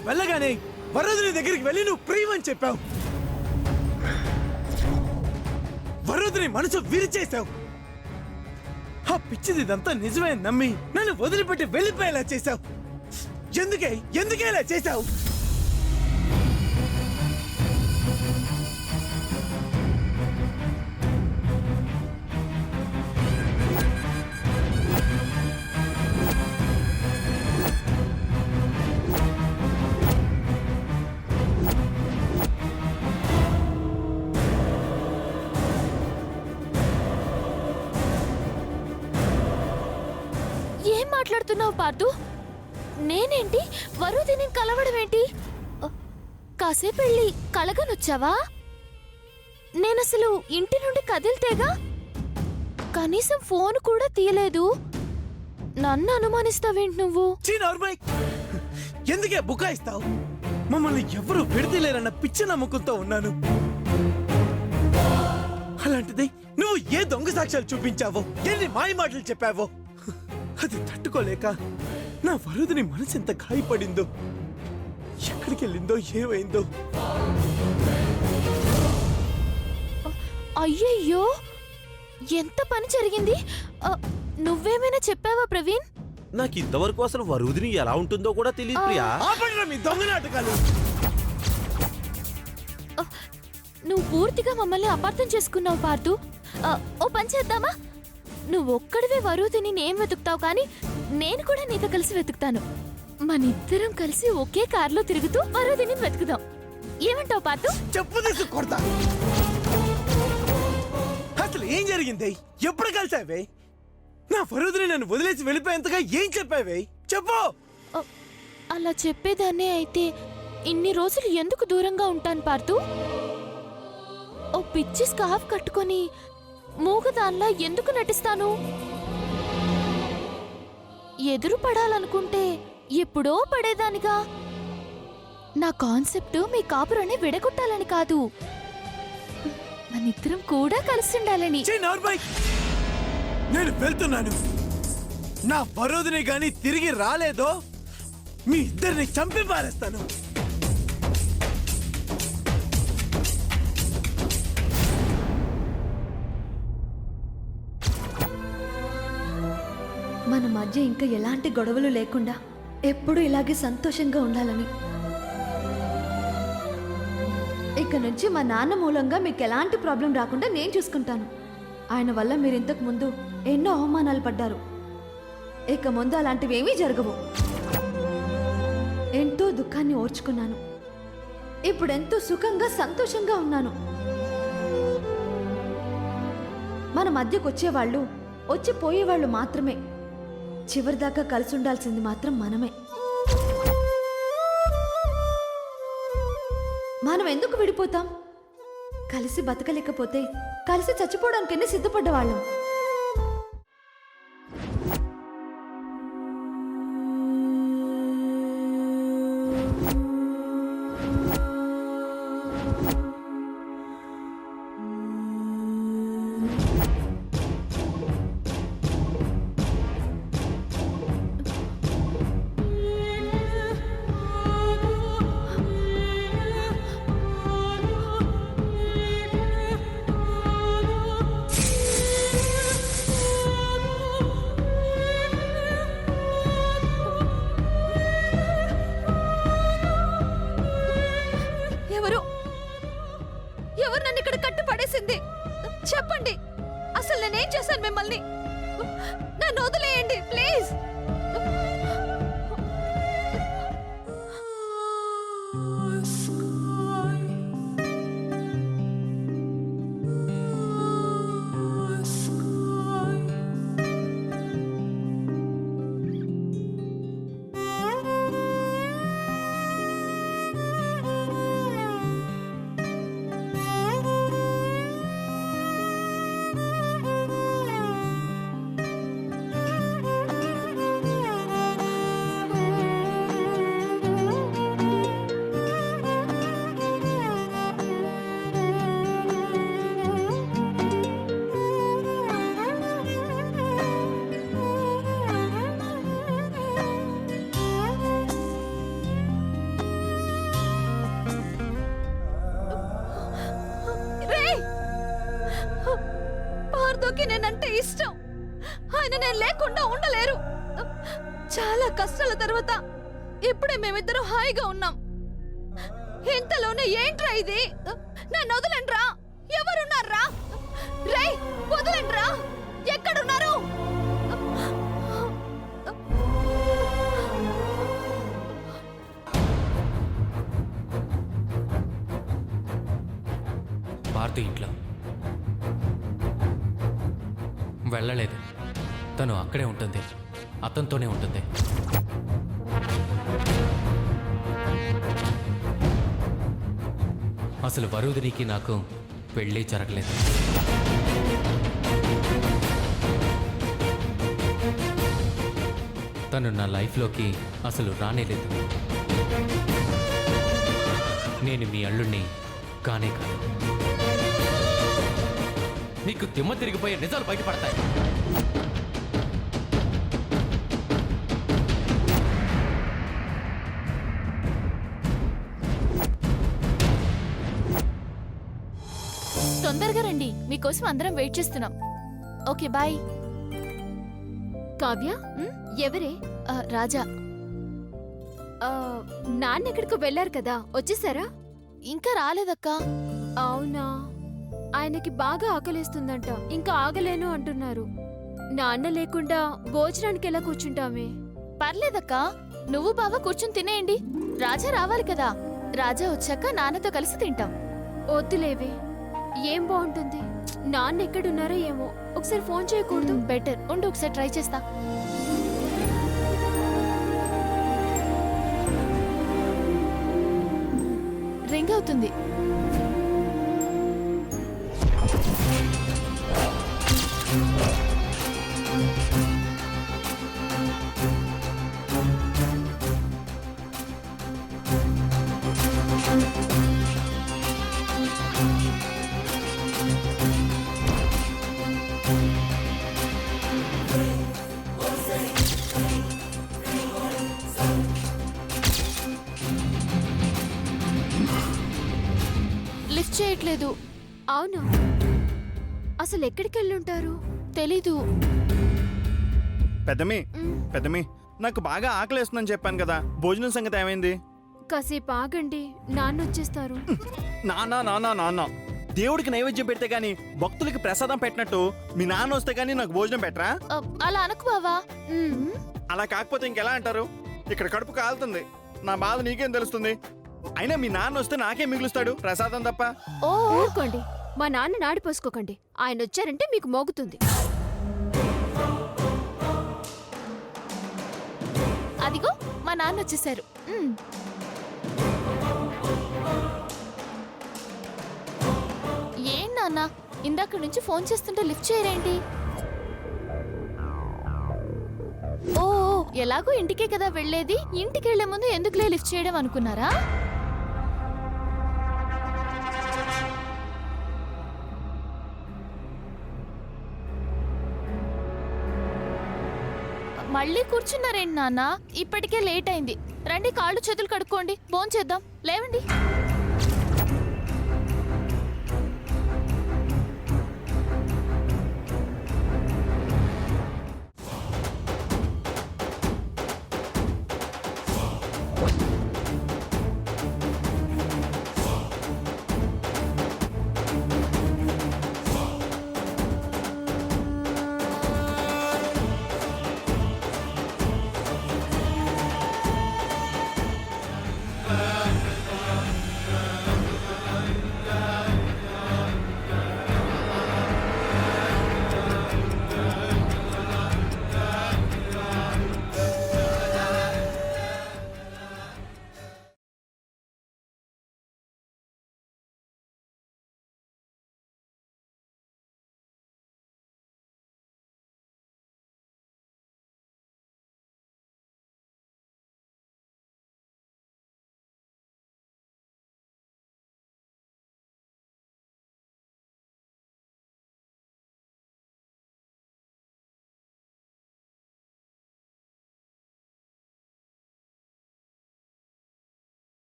నేను వెళ్ళగానే వరుదిని దగ్గరికి వెళ్ళి నువ్వు ప్రియమని చెప్పావు. వరుదిని మనసు విరిచేశావు. ఆ పిచ్చిది ఇదంతా నిజమే నమ్మి నన్ను వదిలిపెట్టి వెళ్ళిపోయేలా చేశావు. ఎందుకే ఇలా చేశావు? ఏం మాట్లాడుతున్నావు పార్థు? నేనేంటి వరుదిని కలవడం ఏంటి? కాసేపు వెళ్ళి కలగనొచ్చావా? నేనసలు ఇంటి నుండి కదిలితేగా కనీసం ఫోన్ కూడా తీయలేదు. నన్ను అనుమానిస్తావేంటి నువ్వు? ఎందుకే బుకాయిస్తావు? మమ్మల్ని ఎవరు విడతలేరన్న పిచ్చి నమ్మకంతో ఉన్నాను. అలాంటిది నువ్వు ఏ దొంగ సాక్ష్యాలు చూపించావో, ఎన్ని మాయ మాటలు చెప్పావో అది తట్టుకోలేక నా వరుదిని మనసు ఎంత గాయపడిందో, ఎక్కడికి వెళ్ళిందో, ఏమైందో. అయ్యయ్యో, ఎంత పని జరిగింది! నువ్వేమైనా చెప్పావా ప్రవీణ్? నాకు ఇంతవరకు అసలు వరుదిని ఎలా ఉంటుందో కూడా తెలియదు ప్రియా. ఆపండిరా మీ దొంగ నాటకాలు. నువ్వు పూర్తిగా మమ్మల్ని అపార్థం చేసుకున్నావు పార్థు. ఓ పని చేద్దామా? నువ్వొక్కడివే వరుదిని నేను వెతుకుతావు, కానీ నేను కూడా నీతో కలిసి వెతుకుతాను. మనిద్దరం కలిసి ఒకే కారులో తిరుగుతూ వరుదిని వెతుకుదాం. ఏమంటావు పార్థు? చెప్పు తీసు కొడతా. అసలు ఏం జరిగింది? ఎప్పుడు కలిసావే? నా వరుదిని నన్ను వదిలేసి వెళ్ళిపోయేంతగా ఏం చెప్పావే? చెప్పు. అలా చెప్పేదాన్నే అయితే ఇన్ని రోజులు ఎందుకు దూరంగా ఉంటాను పార్థు? ఓ పిచ్చి స్కార్ఫ్ కట్టుకొని మూగదాన్లా ఎందుకు నటిస్తాను? ఎదురు పడాలనుకుంటే ఎప్పుడో పడేదానిగా. నా కాన్సెప్ట్ మీ కాపురాన్ని విడగొట్టాలని కాదు, మనిద్దరం కూడా కలిసి ఉండాలని. నేను వెళ్తున్నాను. నా వరుదిని గాని తిరిగి రాలేదో మీ ఇద్దరిని చంపి పారేస్తాను. మన మధ్య ఇంకా ఎలాంటి గొడవలు లేకుండా ఎప్పుడూ ఇలాగే సంతోషంగా ఉండాలని. ఇక నుంచి మా నాన్న మూలంగా మీకు ఎలాంటి ప్రాబ్లం రాకుండా నేను చూసుకుంటాను. ఆయన వల్ల మీరు ఇంతకు ముందు ఎన్నో అవమానాలు పడ్డారు. ఇక ముందు అలాంటివేమీ జరగవు. ఎంతో దుఃఖాన్ని ఓర్చుకున్నాను. ఇప్పుడు ఎంతో సుఖంగా సంతోషంగా ఉన్నాను. మన మధ్యకు వచ్చేవాళ్ళు వచ్చి పోయేవాళ్ళు మాత్రమే. చివరిదాకా కలిసి ఉండాల్సింది మాత్రం మనమే. మనం ఎందుకు విడిపోతాం? కలిసి బతకలేకపోతే కలిసి చచ్చిపోవడానికైనా సిద్ధపడ్డవాళ్ళం. ఎవరు నన్ను ఇక్కడ కట్టు పడేసింది? చెప్పండి, అసలు నేనేం చేశాను మిమ్మల్ని? నన్ను వదిలేయండి ప్లీజ్. నేనంటే ఇష్టం. ఆయన నేను లేకుండా ఉండలేరు. చాలా కష్టాల తర్వాత ఇప్పుడే మేమిద్దరం హాయిగా ఉన్నాం. ఇంతలోనే ఏంట్రా ఇది? నన్ను వదలండ్రా. ఎవరున్నారా? రేయ్ వదలండ్రా. ఎక్కడున్నారు? భారతి ఇంట్లో వెళ్ళలేదు. తను అక్కడే ఉంటుంది, అతనితోనే ఉంటుంది. అసలు వరుదినికి నాకు పెళ్ళి జరగలేదు. తను నా లైఫ్లోకి అసలు రానేలేదు. నేను మీ అల్లుణ్ణి కానే కాదు. నీకు దిమ్మ తిరిగిపోయే నిజాలు బయటపడతాయి. తొందరగా రండి, మీకోసం అందరం వెయిట్ చేస్తున్నాం. Okay bye. కావ్య ఎవరే? రాజా. నాన్న ఎక్కడికి వెళ్ళారు కదా, వచ్చేసారా? ఇంకా రాలేదక్కా. అవునా, ఆయనకి బాగా ఆకలేస్తుందంట, ఇంకా ఆగలేను అంటున్నారు. నాన్న లేకుండా భోజనానికి ఎలా కూర్చుంటామే? పర్లేదక్కా, నువ్వు బావ కూర్చుని తినేయండి. రాజా రావాలి కదా, రాజా వచ్చాక నాన్నతో కలిసి తింటాం. వద్దులేవే, ఏం బాగుంటుంది? నాన్న ఎక్కడున్నారో ఏమో, ఒకసారి ఫోన్ చేయకూడదు? బెటర్ ఉండు, ఒకసారి ట్రై చేస్తా. రింగ్ అవుతుంది. లిఫ్ట్ చేయట్లేదు. అవునా, అసలు ఎక్కడికి వెళ్ళుంటారు? తెలీదు. పెద్దమి నాకు బాగా ఆకలేస్తుందని చెప్పాను కదా, భోజనం సంగతి ఏమైంది? కాసేపు ఆగండి, నాన్న వచ్చేస్తారు. నాన్న దేవుడికి నైవేద్యం పెడితే గాని భక్తులకి ప్రసాదం పెట్టినట్టు మీ నాన్న వస్తే గానీ నాకు భోజనం పెట్టరా? అలా అనకు బావా. అలా కాకపోతే ఇంకెలా అంటారు? ఇక్కడ కడుపు కాలుతుంది, నా బాధ నీకేం తెలుస్తుంది? అయినా మీ నాన్న వస్తే నాకేం మిగులుస్తాడు ప్రసాదం తప్ప? ఓ ఊరుకోండి, మా నాన్న నాడిపోసుకోకండి. ఆయన వచ్చారంటే మీకు మోగుతుంది. అదిగో మా నాన్న వచ్చేసారు. ఏం నాన్న, ఇందాక నుంచి ఫోన్ చేస్తుంటే లిఫ్ట్ చేయరేంటి? ఓ ఎలాగో ఇంటికే కదా వెళ్ళేది, ఇంటికి వెళ్లే ముందు ఎందుకులే లిఫ్ట్ చేయడం అనుకున్నారా? మళ్ళీ కూర్చున్నారేంటి నాన్న? ఇప్పటికే లేట్ అయింది. రండి, కాళ్ళు చేతులు కడుక్కోండి, భోంచేద్దాం. లేవండి.